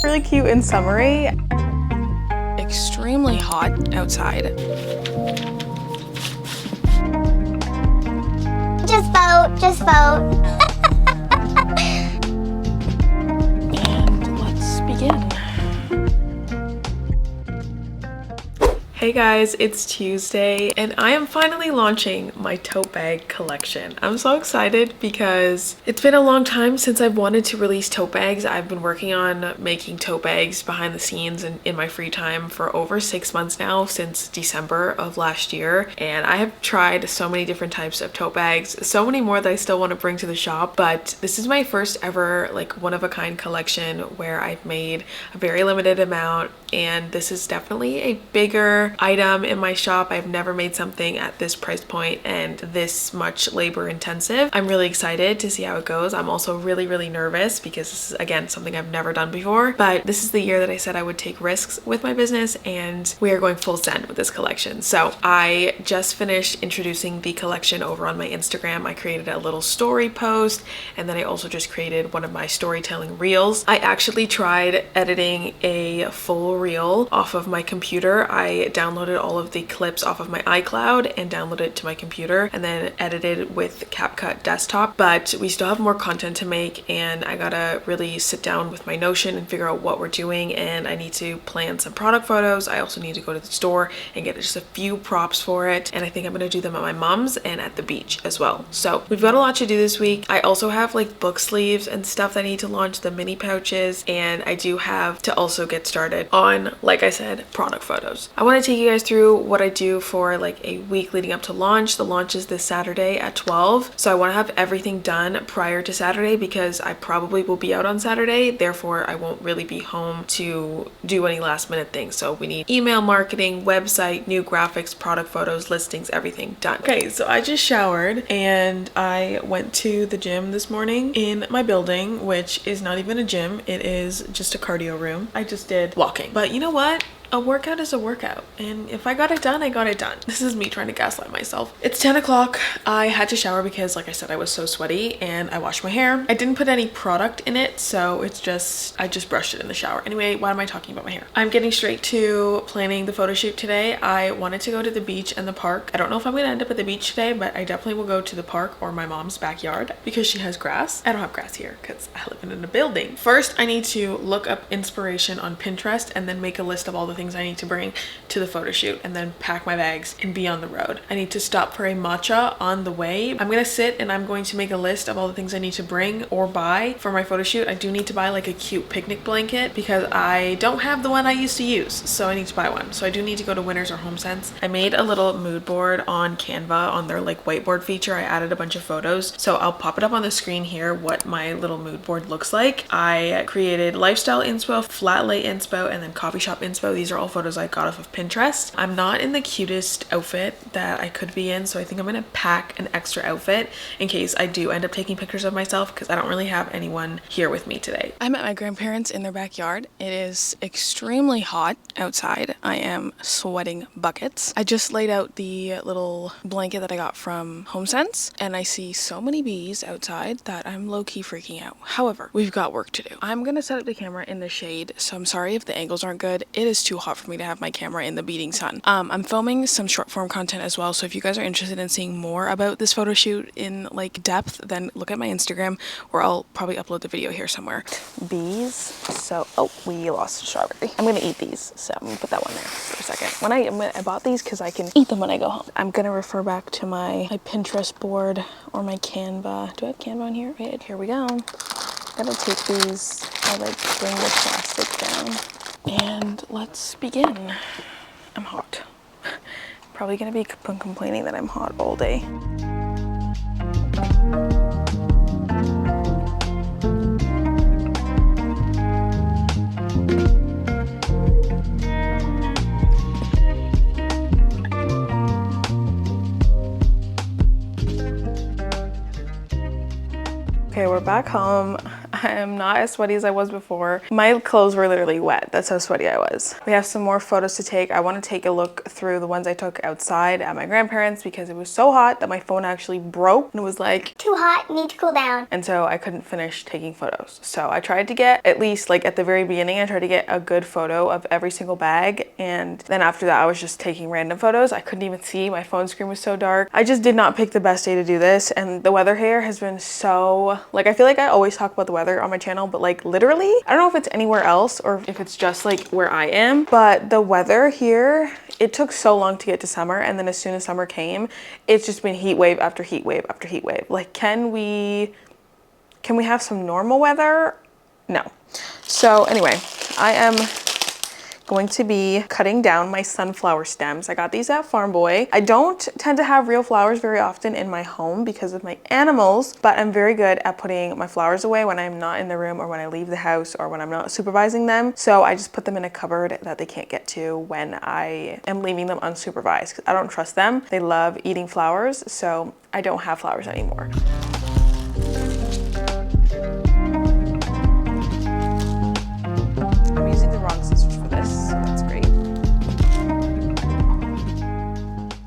Really cute and summery. Extremely hot outside. Just vote. And let's begin. Hey guys, it's Tuesday and I am finally launching my tote bag collection. I'm so excited because it's been a long time since I've wanted to release tote bags. I've been working on making tote bags behind the scenes and in my free time for over 6 months now, since December of last year. And I have tried so many different types of tote bags, so many more that I still want to bring to the shop. But this is my first ever like one-of-a-kind collection where I've made a very limited amount, and this is definitely a bigger item in my shop. I've never made something at this price point and this much labor intensive. I'm really excited to see how it goes. I'm also really nervous because this is, again, something I've never done before, but this is the year that I said I would take risks with my business, and we are going full send with this collection. So I just finished introducing the collection over on my Instagram. I created a little story post, and then I also just created one of my storytelling reels. I actually tried editing a full reel off of my computer. I downloaded all of the clips off of my iCloud and downloaded it to my computer and then edited with CapCut desktop, but we still have more content to make, and I gotta really sit down with my Notion and figure out what we're doing, and I need to plan some product photos. I also need to go to the store and get just a few props for it, and I think I'm gonna do them at my mom's and at the beach as well. So we've got a lot to do this week. I also have like book sleeves and stuff that I need to launch, the mini pouches, and I do have to also get started on, like I said, product photos. I want to take you guys through what I do for like a week leading up to launch. The launch is this Saturday at 12, so I want to have everything done prior to Saturday because I probably will be out on Saturday, therefore I won't really be home to do any last minute things. So we need email marketing, website, new graphics, product photos, listings, everything done. Okay, so I just showered and I went to the gym this morning in my building, which is not even a gym, it is just a cardio room. I just did walking, but you know what? A workout is a workout, and if I got it done, I got it done. This is me trying to gaslight myself. It's 10 o'clock. I had to shower because, like I said, I was so sweaty, and I washed my hair. I didn't put any product in it, so it's just, I just brushed it in the shower. Anyway, why am I talking about my hair? I'm getting straight to planning the photo shoot today. I wanted to go to the beach and the park. I don't know if I'm gonna end up at the beach today, but I definitely will go to the park or my mom's backyard because she has grass. I don't have grass here because I live in a building. First, I need to look up inspiration on Pinterest and then make a list of all the things I need to bring to the photo shoot, and then pack my bags and be on the road. I need to stop for a matcha on the way. I'm gonna sit and I'm going to make a list of all the things I need to bring or buy for my photo shoot. I do need to buy like a cute picnic blanket because I don't have the one I used to use, so I need to buy one. So I do need to go to Winners or HomeSense. I made a little mood board on Canva on their like whiteboard feature. I added a bunch of photos, so I'll pop it up on the screen here what my little mood board looks like. I created lifestyle inspo, flat lay inspo, and then coffee shop inspo. These are all photos I got off of Pinterest. I'm not in the cutest outfit that I could be in, so I think I'm gonna pack an extra outfit in case I do end up taking pictures of myself because I don't really have anyone here with me today. I'm at my grandparents in their backyard. It is extremely hot outside. I am sweating buckets. I just laid out the little blanket that I got from HomeSense, and I see so many bees outside that I'm low-key freaking out. However, we've got work to do. I'm gonna set up the camera in the shade, so I'm sorry if the angles aren't good. It is too hot for me to have my camera in the beating sun. I'm filming some short form content as well, so if you guys are interested in seeing more about this photo shoot in like depth, then look at my Instagram, or I'll probably upload the video here somewhere. Bees. So, oh, we lost a strawberry. I'm gonna eat these, so I'm gonna put that one there for a second. I bought these because I can eat them when I go home. I'm gonna refer back to my Pinterest board or my Canva. Do I have Canva on here? Right, here we go. Gotta take these. I like bring the plastic down. And let's begin. I'm hot. Probably gonna be complaining that I'm hot all day. Okay, we're back home. I'm not as sweaty as I was before. My clothes were literally wet. That's how sweaty I was. We have some more photos to take. I want to take a look through the ones I took outside at my grandparents because it was so hot that my phone actually broke and it was like, Too hot, need to cool down. and so I couldn't finish taking photos. So I tried to get, at least like at the very beginning, I tried to get a good photo of every single bag. And then after that, I was just taking random photos. I couldn't even see, my phone screen was so dark. I just did not pick the best day to do this. And the weather here has been so, like, I feel like I always talk about the weather on my channel, but like literally, I don't know if it's anywhere else or if it's just like where I am, but the weather here, it took so long to get to summer. And then as soon as summer came, it's just been heat wave after heat wave after heat wave. Like, can we have some normal weather? No. So anyway, I am going to be cutting down my sunflower stems. I got these at Farm Boy. I don't tend to have real flowers very often in my home because of my animals, but I'm very good at putting my flowers away when I'm not in the room or when I leave the house or when I'm not supervising them. So I just put them in a cupboard that they can't get to when I am leaving them unsupervised because I don't trust them. They love eating flowers, so I don't have flowers anymore. I'm using the wrong scissors for this, so that's great.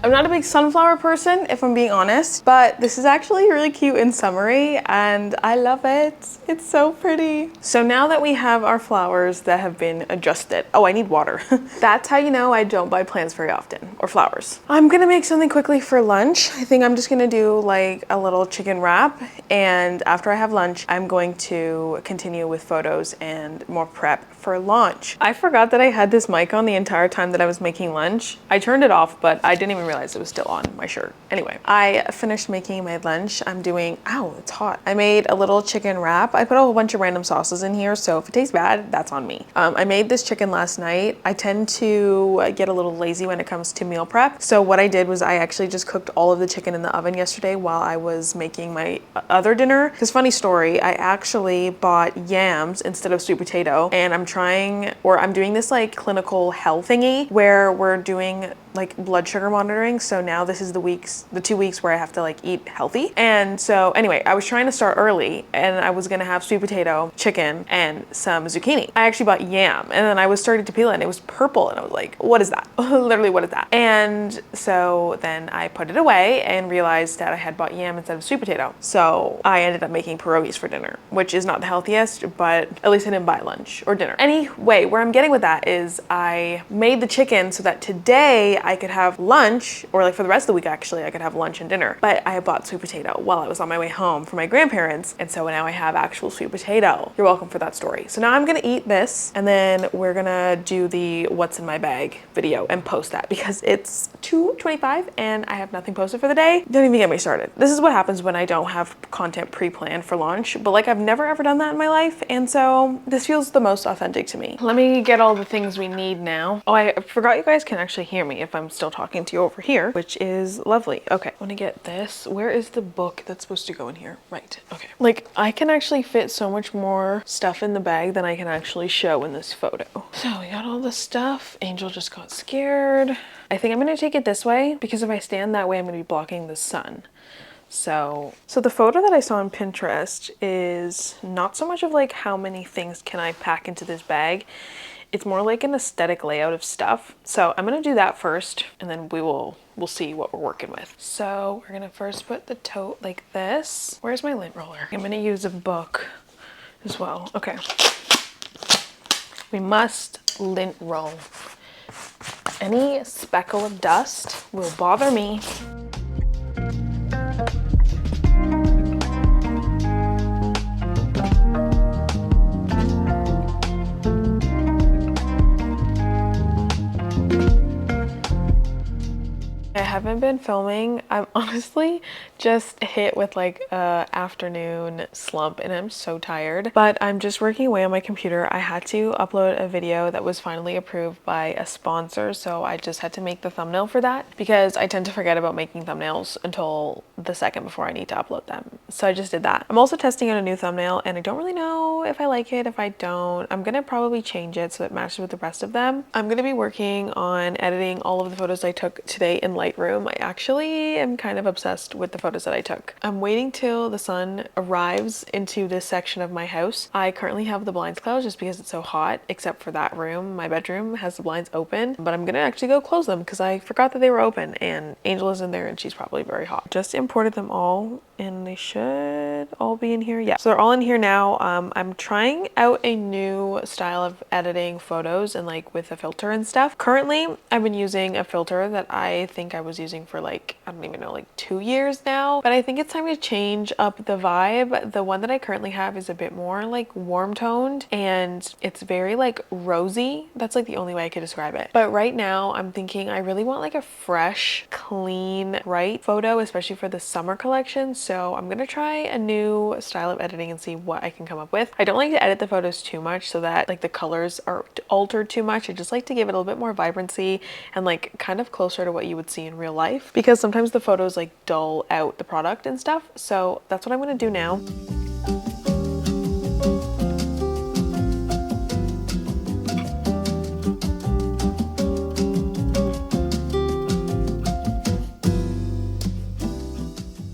I'm not a big sunflower person, if I'm being honest, but this is actually really cute and summery, and I love it. It's so pretty. So now that we have our flowers that have been adjusted, oh, I need water. That's how you know I don't buy plants very often, or flowers. I'm gonna make something quickly for lunch. I think I'm just gonna do like a little chicken wrap, and after I have lunch, I'm going to continue with photos and more prep for lunch. I forgot that I had this mic on the entire time that I was making lunch. I turned it off, but I didn't even realize it was still on my shirt. Anyway, I finished making my lunch. I'm doing, ow, it's hot. I made a little chicken wrap. I put a whole bunch of random sauces in here, so if it tastes bad, that's on me. I made this chicken last night. I tend to get a little lazy when it comes to meal prep. So what I did was I actually just cooked all of the chicken in the oven yesterday while I was making my other dinner. Because funny story, I actually bought yams instead of sweet potato, and I'm doing this like clinical health thingy where we're doing like blood sugar monitoring. So now this is the 2 weeks where I have to like eat healthy. And so anyway, I was trying to start early and I was gonna have sweet potato, chicken, and some zucchini. I actually bought yam and then I was starting to peel it and it was purple and I was like, what is that? Literally, what is that? And so then I put it away and realized that I had bought yam instead of sweet potato. So I ended up making pierogies for dinner, which is not the healthiest, but at least I didn't buy lunch or dinner. Anyway, where I'm getting with that is I made the chicken so that today I could have lunch, or like for the rest of the week actually, I could have lunch and dinner. But I had bought sweet potato while I was on my way home from my grandparents, and so now I have actual sweet potato. You're welcome for that story. So now I'm gonna eat this, and then we're gonna do the what's in my bag video and post that because it's 2:25 and I have nothing posted for the day. Don't even get me started. This is what happens when I don't have content pre-planned for launch, but like I've never ever done that in my life, and so this feels the most authentic to me. Let me get all the things we need now. Oh, I forgot you guys can actually hear me if I'm still talking to you over here, which is lovely. Okay, I want to get this. Where is the book that's supposed to go in here? Right, okay. Like, I can actually fit so much more stuff in the bag than I can actually show in this photo. So we got all the stuff. Angel just got scared. I think I'm gonna take it this way because if I stand that way, I'm gonna be blocking the sun. So the photo that I saw on Pinterest is not so much of like how many things can I pack into this bag. It's more like an aesthetic layout of stuff. So I'm gonna do that first and then we'll see what we're working with. So we're gonna first put the tote like this. Where's my lint roller? I'm gonna use a book as well. Okay. We must lint roll. Any speckle of dust will bother me. I haven't been filming. I'm honestly just hit with like a afternoon slump and I'm so tired, but I'm just working away on my computer. I had to upload a video that was finally approved by a sponsor, so I just had to make the thumbnail for that because I tend to forget about making thumbnails until the second before I need to upload them. So I just did that. I'm also testing out a new thumbnail and I don't really know if I like it. If I don't, I'm gonna probably change it so it matches with the rest of them. I'm gonna be working on editing all of the photos I took today in Lightroom. room. I actually am kind of obsessed with the photos that I took. I'm waiting till the sun arrives into this section of my house. I currently have the blinds closed just because it's so hot, except for that room. My bedroom has the blinds open, but I'm gonna actually go close them because I forgot that they were open, and Angel is in there and she's probably very hot. Just imported them all and they should all be in here. Yeah, so they're all in here now. I'm trying out a new style of editing photos and like with a filter and stuff. Currently, I've been using a filter that I think I was using for like, I don't even know, like 2 years now, but I think it's time to change up the vibe. The one that I currently have is a bit more like warm toned and it's very like rosy. That's like the only way I could describe it. But right now I'm thinking I really want like a fresh, clean, bright photo, especially for the summer collection. So I'm gonna try a new style of editing and see what I can come up with. I don't like to edit the photos too much so that like the colors are altered too much. I just like to give it a little bit more vibrancy and like kind of closer to what you would see in real life, because sometimes the photos like dull out the product and stuff. So that's what I'm gonna do now.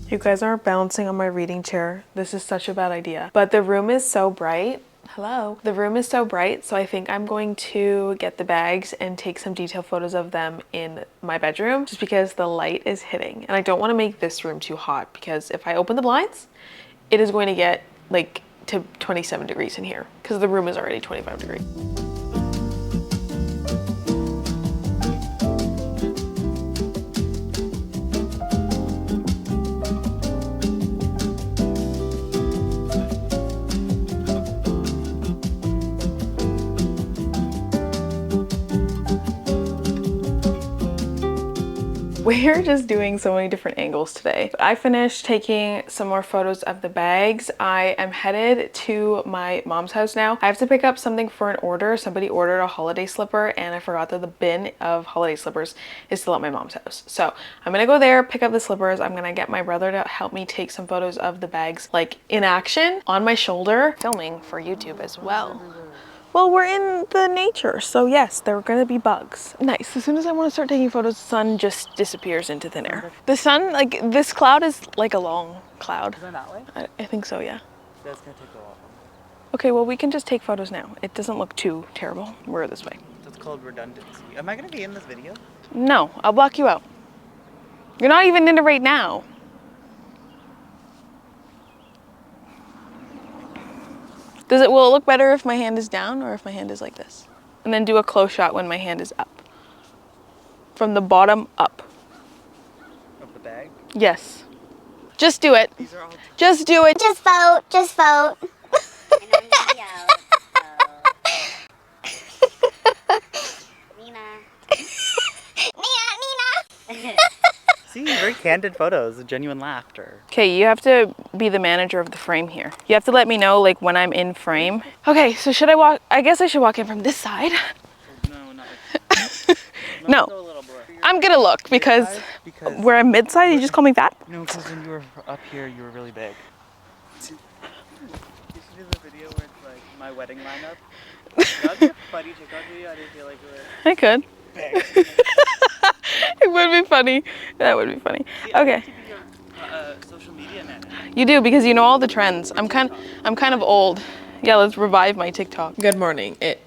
You guys are bouncing on my reading chair. This is such a bad idea. But the room is so bright. Hello. The room is so bright, so I think I'm going to get the bags and take some detailed photos of them in my bedroom just because the light is hitting. And I don't want to make this room too hot because if I open the blinds, it is going to get like to 27 degrees in here because the room is already 25 degrees. We're just doing so many different angles today. I finished taking some more photos of the bags. I am headed to my mom's house now. I have to pick up something for an order. Somebody ordered a holiday slipper and I forgot that the bin of holiday slippers is still at my mom's house. So I'm gonna go there, pick up the slippers. I'm gonna get my brother to help me take some photos of the bags like in action on my shoulder, filming for YouTube as well. Well, we're in the nature, so yes, there are gonna be bugs. Nice. As soon as I want to start taking photos, the sun just disappears into thin air. The sun, like this cloud is like a long cloud. Is it that way? I think so, yeah. That's gonna take a while. Okay, well, we can just take photos now. It doesn't look too terrible. We're this way. That's called redundancy. Am I gonna be in this video? No, I'll block you out. You're not even in it right now. Will it look better if my hand is down or if my hand is like this? And then do a close shot when my hand is up. From the bottom up. Of the bag? Yes. Just do it. These are all... Just do it. Just vote. Just vote. Nina. See, very candid photos, genuine laughter. Okay, you have to be the manager of the frame here. You have to let me know like when I'm in frame. Okay, so should I walk? I guess I should walk in from this side. No, not like No. go a little more. I'm gonna look because where I'm mid-side, you just call me fat? No, because when you were up here, you were really big. You should do the video where it's like my wedding lineup. That would be a funny TikTok video. I didn't feel like it was I could. big. It would be funny. That would be funny. See, Okay. I need to be your social media man. You do, because you know all the trends. I'm kind of old. Yeah, let's revive my TikTok. Good morning. It's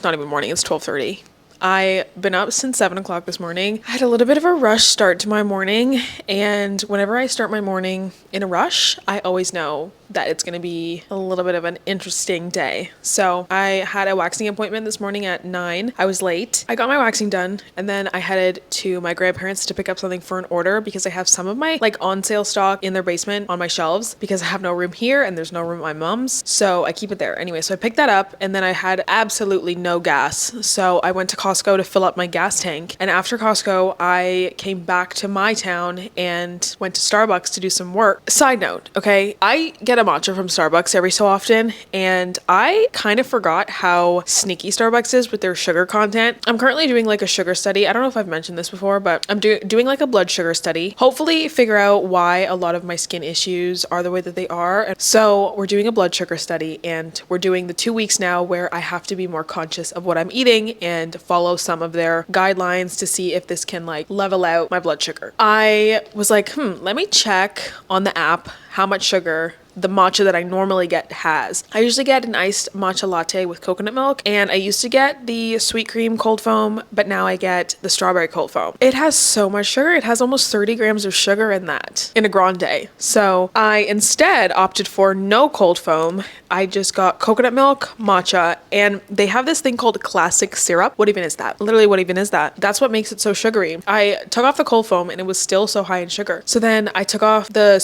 not even morning. It's 12:30. I've been up since 7 o'clock this morning. I had a little bit of a rush start to my morning, and whenever I start my morning in a rush, I always know that it's going to be a little bit of an interesting day. So I had a waxing appointment this morning at 9. I was late. I got my waxing done, and then I headed to my grandparents to pick up something for an order because I have some of my like on sale stock in their basement on my shelves because I have no room here and there's no room at my mom's. So I keep it there. Anyway, so I picked that up, and then I had absolutely no gas. So I went to Costco to fill up my gas tank. And after Costco, I came back to my town and went to Starbucks to do some work. Side note, okay, I get a matcha from Starbucks every so often, and I kind of forgot how sneaky Starbucks is with their sugar content. I'm currently doing like a sugar study. I don't know if I've mentioned this before, but I'm doing like a blood sugar study. Hopefully figure out why a lot of my skin issues are the way that they are. And so we're doing a blood sugar study, and we're doing the 2 weeks now where I have to be more conscious of what I'm eating and follow follow some of their guidelines to see if this can like level out my blood sugar. I was like, let me check on the app how much sugar the matcha that I normally get has. I usually get an iced matcha latte with coconut milk, and I used to get the sweet cream cold foam, but now I get the strawberry cold foam. It has so much sugar. It has almost 30 grams of sugar in that, in a grande. So I instead opted for no cold foam. I just got coconut milk, matcha, and they have this thing called classic syrup. What even is that? Literally, what even is that? That's what makes it so sugary. I took off the cold foam and it was still so high in sugar. So then I took off the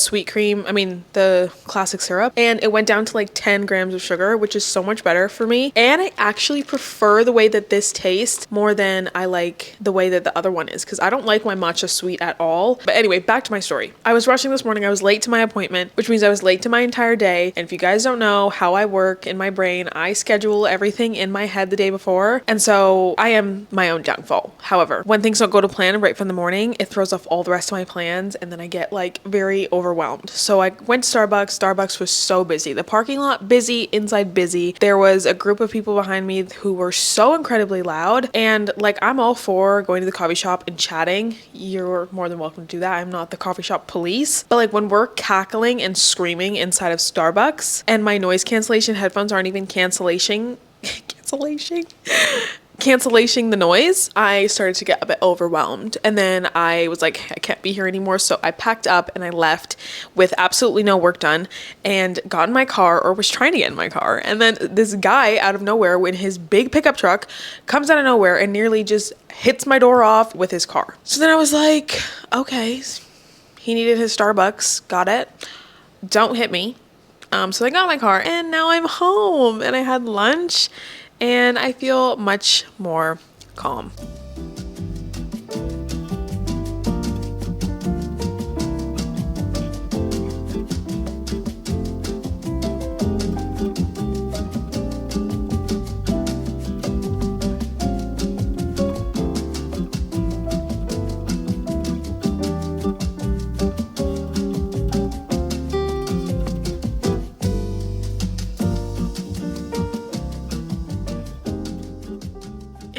the classic syrup, and it went down to like 10 grams of sugar, which is so much better for me. And I actually prefer the way that this tastes more than I like the way that the other one is, because I don't like my matcha sweet at all. But anyway, back to my story. I was rushing this morning. I was late to my appointment, which means I was late to my entire day. And if you guys don't know how I work in my brain, I schedule everything in my head the day before. And so I am my own downfall. However, when things don't go to plan right from the morning, it throws off all the rest of my plans, and then I get like very overwhelmed. So I went to Starbucks. Starbucks was so busy. The parking lot busy, inside busy. There was a group of people behind me who were so incredibly loud, and like, I'm all for going to the coffee shop and chatting. You're more than welcome to do that. I'm not the coffee shop police. But like, when we're cackling and screaming inside of Starbucks and my noise cancellation headphones aren't even cancellation the noise, I started to get a bit overwhelmed. And then I was like, I can't be here anymore. So I packed up and I left with absolutely no work done and got in my car, or was trying to get in my car. And then this guy out of nowhere in his big pickup truck comes out of nowhere and nearly just hits my door off with his car. So then I was like, okay, he needed his Starbucks. Got it. Don't hit me. So I got in my car and now I'm home, and I had lunch and I feel much more calm.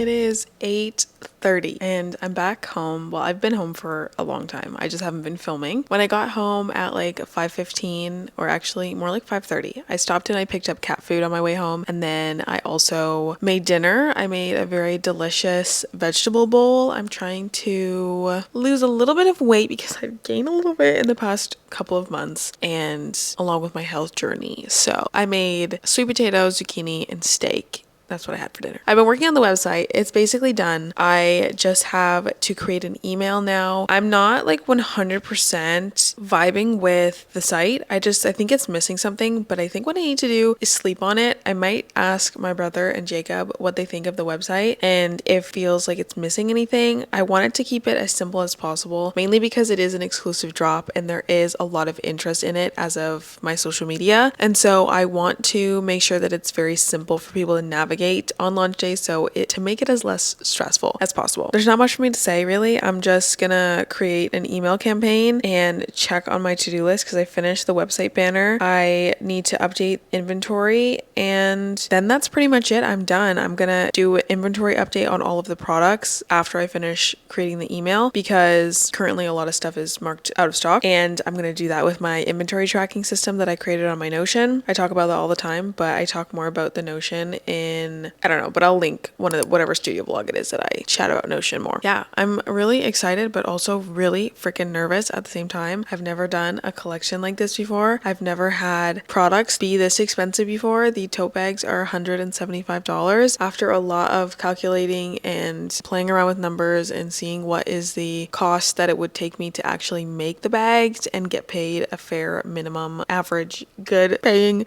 It is 8:30 and I'm back home. Well, I've been home for a long time. I just haven't been filming. When I got home at like 5:15, or actually more like 5:30, I stopped and I picked up cat food on my way home. And then I also made dinner. I made a very delicious vegetable bowl. I'm trying to lose a little bit of weight because I've gained a little bit in the past couple of months, and along with my health journey. So I made sweet potatoes, zucchini, and steak. That's what I had for dinner. I've been working on the website. It's basically done. I just have to create an email now. I'm not like 100% vibing with the site. I think it's missing something, but I think what I need to do is sleep on it. I might ask my brother and Jacob what they think of the website, and if it feels like it's missing anything. I wanted to keep it as simple as possible, mainly because it is an exclusive drop and there is a lot of interest in it as of my social media. And so I want to make sure that it's very simple for people to navigate on launch day, to make it as less stressful as possible. There's not much for me to say really. I'm just gonna create an email campaign and check on my to-do list because I finished the website banner. I need to update inventory, and then that's pretty much it. I'm done. I'm gonna do an inventory update on all of the products after I finish creating the email, because currently a lot of stuff is marked out of stock, and I'm gonna do that with my inventory tracking system that I created on my Notion. I talk about that all the time, but I talk more about the Notion in, I don't know, but I'll link whatever studio vlog it is that I chat about Notion more. Yeah, I'm really excited, but also really freaking nervous at the same time. I've never done a collection like this before. I've never had products be this expensive before. The tote bags are $175. After a lot of calculating and playing around with numbers and seeing what is the cost that it would take me to actually make the bags and get paid a fair minimum, average, good paying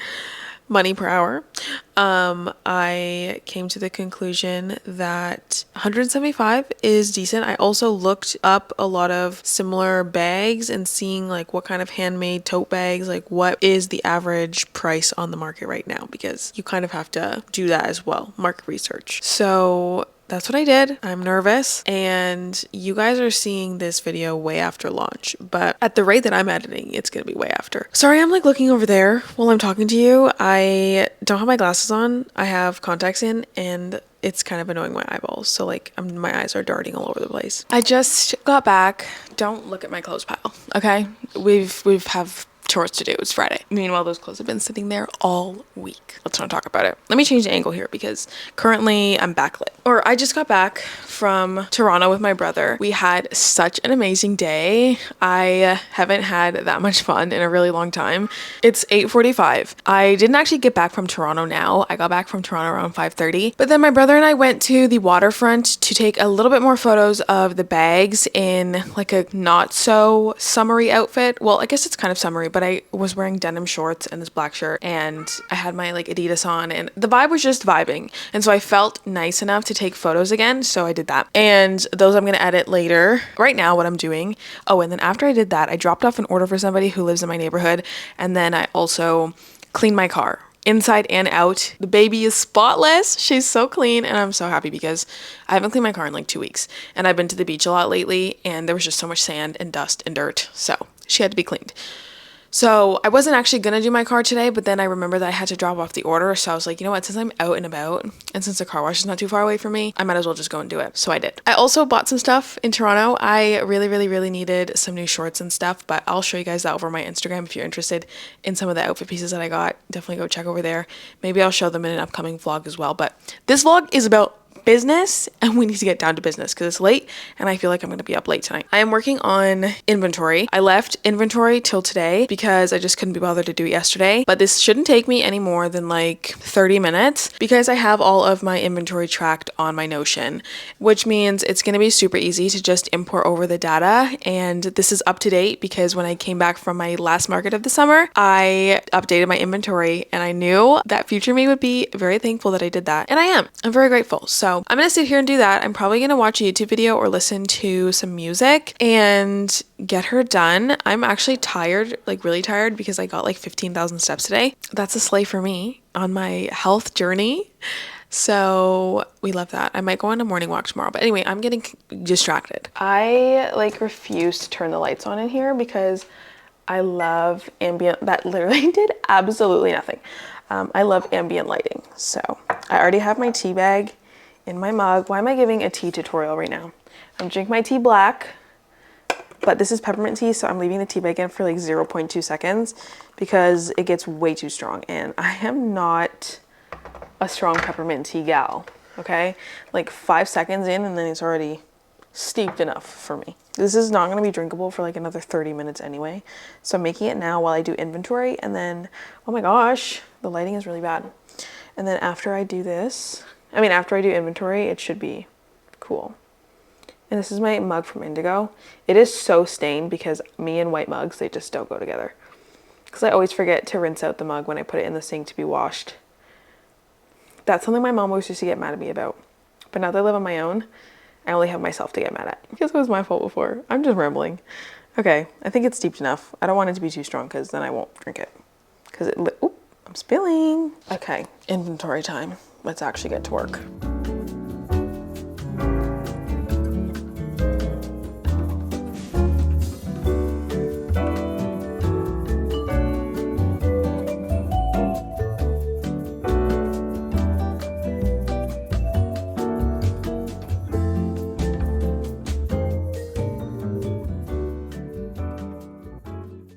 money per hour, I came to the conclusion that 175 is decent. I also looked up a lot of similar bags and seeing like what kind of handmade tote bags, like what is the average price on the market right now, because you kind of have to do that as well, market research. So that's what I did. I'm nervous, and you guys are seeing this video way after launch, but at the rate that I'm editing, it's gonna be way after. Sorry, I'm like looking over there while I'm talking to you. I don't have my glasses on. I have contacts in, and it's kind of annoying my eyeballs. So like my eyes are darting all over the place. I just got back. Don't look at my clothes pile, okay? We've have chores to do. It's Friday. Meanwhile, those clothes have been sitting there all week. Let's not talk about it. Let me change the angle here because currently I'm backlit. Or I just got back from Toronto with my brother. We had such an amazing day. I haven't had that much fun in a really long time. It's 8:45. I didn't actually get back from Toronto now. I got back from Toronto around 5:30. But then my brother and I went to the waterfront to take a little bit more photos of the bags in like a not so summery outfit. Well, I guess it's kind of summery, but I was wearing denim shorts and this black shirt and I had my like Adidas on and the vibe was just vibing. And so I felt nice enough to take photos again. So I did that. And those I'm going to edit later. Right now what I'm doing. Oh, and then after I did that, I dropped off an order for somebody who lives in my neighborhood. And then I also cleaned my car. Inside and out. The baby is spotless. She's so clean and I'm so happy because I haven't cleaned my car in like 2 weeks and I've been to the beach a lot lately and there was just so much sand and dust and dirt. So she had to be cleaned. So I wasn't actually going to do my car today, but then I remembered that I had to drop off the order. So I was like, you know what, since I'm out and about and since the car wash is not too far away from me, I might as well just go and do it. So I did. I also bought some stuff in Toronto. I really needed some new shorts and stuff, but I'll show you guys that over my Instagram if you're interested in some of the outfit pieces that I got. Definitely go check over there. Maybe I'll show them in an upcoming vlog as well. But this vlog is about business and we need to get down to business because it's late and I feel like I'm going to be up late tonight. I am working on inventory. I left inventory till today because I just couldn't be bothered to do it yesterday, but this shouldn't take me any more than like 30 minutes because I have all of my inventory tracked on my Notion, which means it's going to be super easy to just import over the data. And this is up to date because when I came back from my last market of the summer, I updated my inventory and I knew that future me would be very thankful that I did that. And I am. I'm very grateful. So I'm going to sit here and do that. I'm probably going to watch a YouTube video or listen to some music and get her done. I'm actually tired, like really tired because I got like 15,000 steps today. That's a slay for me on my health journey. So we love that. I might go on a morning walk tomorrow. But anyway, I'm getting distracted. I like refuse to turn the lights on in here because I love ambient. That literally did absolutely nothing. I love ambient lighting. So I already have my tea bag in my mug. Why am I giving a tea tutorial right now? I'm drinking my tea black, but this is peppermint tea, so I'm leaving the tea bag in for like 0.2 seconds because it gets way too strong and I am not a strong peppermint tea gal, okay? Like 5 seconds in and then it's already steeped enough for me. This is not going to be drinkable for like another 30 minutes anyway, so I'm making it now while I do inventory and then, oh my gosh, the lighting is really bad. And then after I do this, after I do inventory, it should be cool. And this is my mug from Indigo. It is so stained because me and white mugs, they just don't go together. Because I always forget to rinse out the mug when I put it in the sink to be washed. That's something my mom always used to get mad at me about. But now that I live on my own, I only have myself to get mad at. Because it was my fault before. I'm just rambling. Okay, I think it's steeped enough. I don't want it to be too strong because then I won't drink it. Because oop, I'm spilling. Okay, inventory time. Let's actually get to work.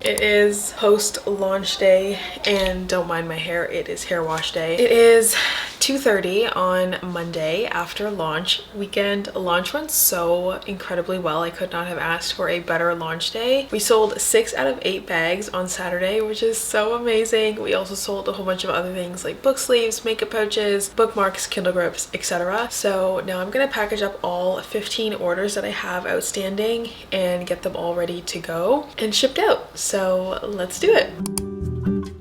It is post launch day and don't mind my hair, it is hair wash day. It is 2:30 on Monday after launch weekend. Launch went so incredibly well. I could not have asked for a better launch day. We sold 6 out of 8 bags on Saturday, which is so amazing. We also sold a whole bunch of other things like book sleeves, makeup pouches, bookmarks, Kindle grips, etc. So now I'm gonna package up all 15 orders that I have outstanding and get them all ready to go and shipped out. So let's do it.